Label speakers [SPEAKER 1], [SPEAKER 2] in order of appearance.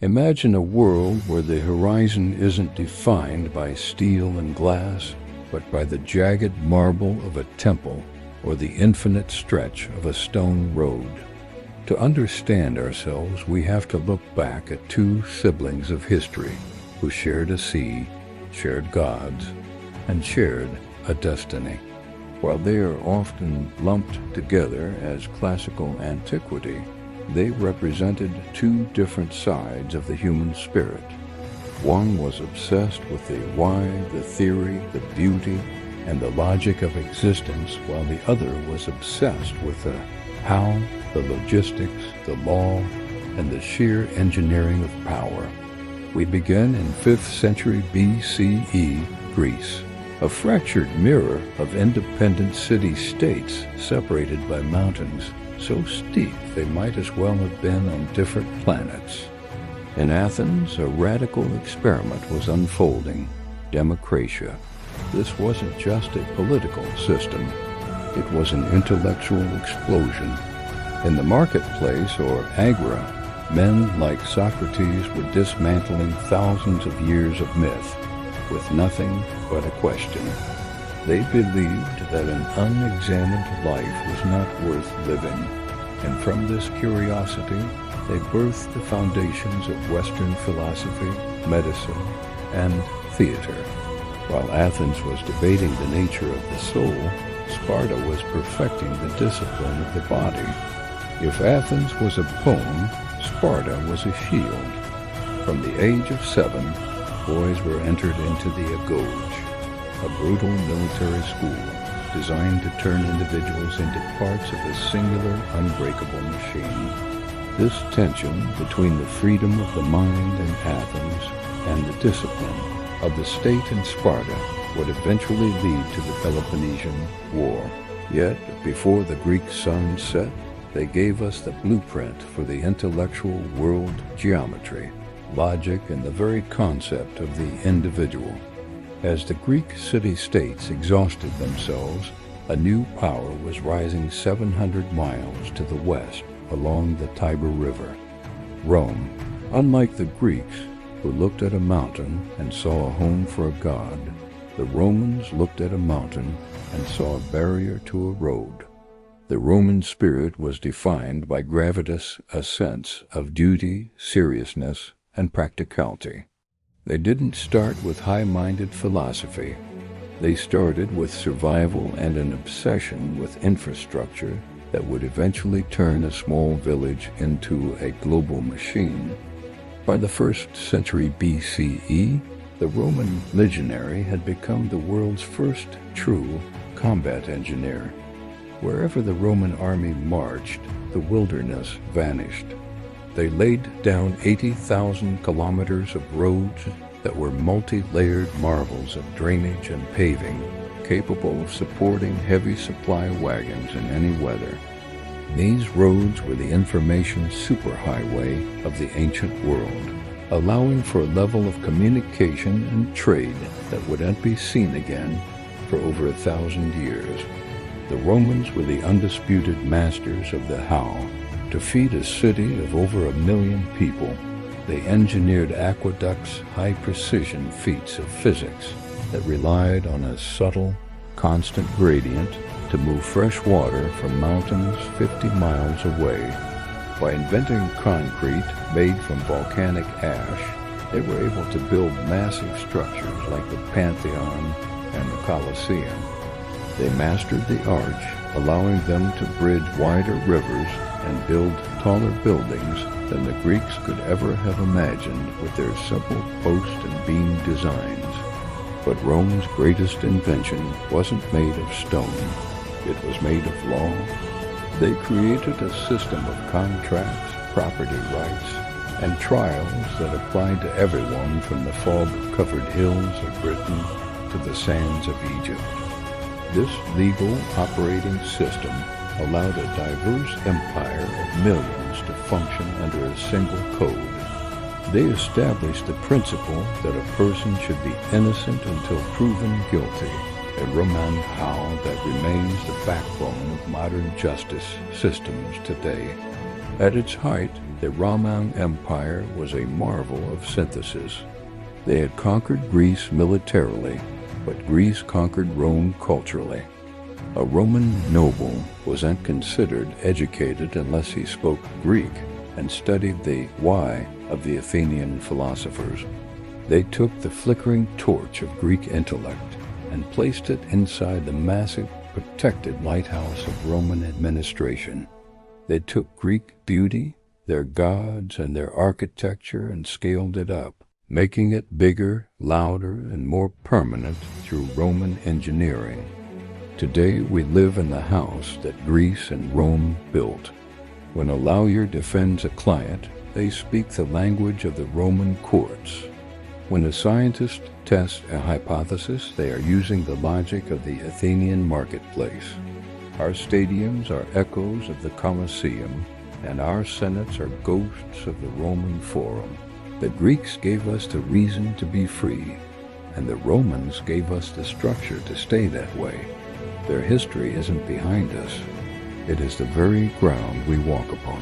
[SPEAKER 1] Imagine a world where the horizon isn't defined by steel and glass, but by the jagged marble of a temple or the infinite stretch of a stone road. To understand ourselves, we have to look back at two siblings of history who shared a sea, shared gods, and shared a destiny. While they are often lumped together as classical antiquity, they represented two different sides of the human spirit. One was obsessed with the why, the theory, the beauty, and the logic of existence, while the other was obsessed with the how, the logistics, the law, and the sheer engineering of power. We begin in 5th century BCE Greece, a fractured mirror of independent city-states separated by mountains so steep they might as well have been on different planets. In Athens, a radical experiment was unfolding, democratia. This wasn't just a political system, it was an intellectual explosion. In the marketplace, or agora, men like Socrates were dismantling thousands of years of myth with nothing but a question. They believed that an unexamined life was not worth living, and from this curiosity, they birthed the foundations of Western philosophy, medicine, and theater. While Athens was debating the nature of the soul, Sparta was perfecting the discipline of the body. If Athens was a poem, Sparta was a shield. From the age of 7, boys were entered into the Agora, a brutal military school designed to turn individuals into parts of a singular, unbreakable machine. This tension between the freedom of the mind in Athens and the discipline of the state in Sparta would eventually lead to the Peloponnesian War. Yet, before the Greek sun set, they gave us the blueprint for the intellectual world geometry, logic, and the very concept of the individual. As the Greek city-states exhausted themselves, a new power was rising 700 miles to the west along the Tiber River. Rome. Unlike the Greeks, who looked at a mountain and saw a home for a god, the Romans looked at a mountain and saw a barrier to a road. The Roman spirit was defined by gravitas ascents of duty, seriousness, and practicality. They didn't start with high-minded philosophy. They started with survival and an obsession with infrastructure that would eventually turn a small village into a global machine. By the 1st century BCE, the Roman legionary had become the world's first true combat engineer. Wherever the Roman army marched, the wilderness vanished. They laid down 80,000 kilometers of roads that were multi-layered marvels of drainage and paving, capable of supporting heavy supply wagons in any weather. These roads were the information superhighway of the ancient world, allowing for a level of communication and trade that wouldn't be seen again for over 1,000 years. The Romans were the undisputed masters of the how. To feed a city of over 1 million people, they engineered aqueducts, high-precision feats of physics that relied on a subtle, constant gradient to move fresh water from mountains 50 miles away. By inventing concrete made from volcanic ash, they were able to build massive structures like the Pantheon and the Colosseum. They mastered the arch, allowing them to bridge wider rivers and build taller buildings than the Greeks could ever have imagined with their simple post and beam designs. But Rome's greatest invention wasn't made of stone. It was made of law. They created a system of contracts, property rights, and trials that applied to everyone from the fog-covered hills of Britain to the sands of Egypt. This legal operating system allowed a diverse empire of millions to function under a single code. They established the principle that a person should be innocent until proven guilty, a romanempire that remains the backbone of modern justice systems today. At its height, the Roman Empire was a marvel of synthesis. They had conquered Greece militarily, but Greece conquered Rome culturally. A Roman noble wasn't considered educated unless he spoke Greek and studied the why of the Athenian philosophers. They took the flickering torch of Greek intellect and placed it inside the massive, protected lighthouse of Roman administration. They took Greek beauty, their gods, and their architecture and scaled it up, making it bigger, louder, and more permanent through Roman engineering. Today we live in the house that Greece and Rome built. When a lawyer defends a client, they speak the language of the Roman courts. When a scientist tests a hypothesis, they are using the logic of the Athenian marketplace. Our stadiums are echoes of the Colosseum, and our senates are ghosts of the Roman Forum. The Greeks gave us the reason to be free, and the Romans gave us the structure to stay that way. Their history isn't behind us. It is the very ground we walk upon.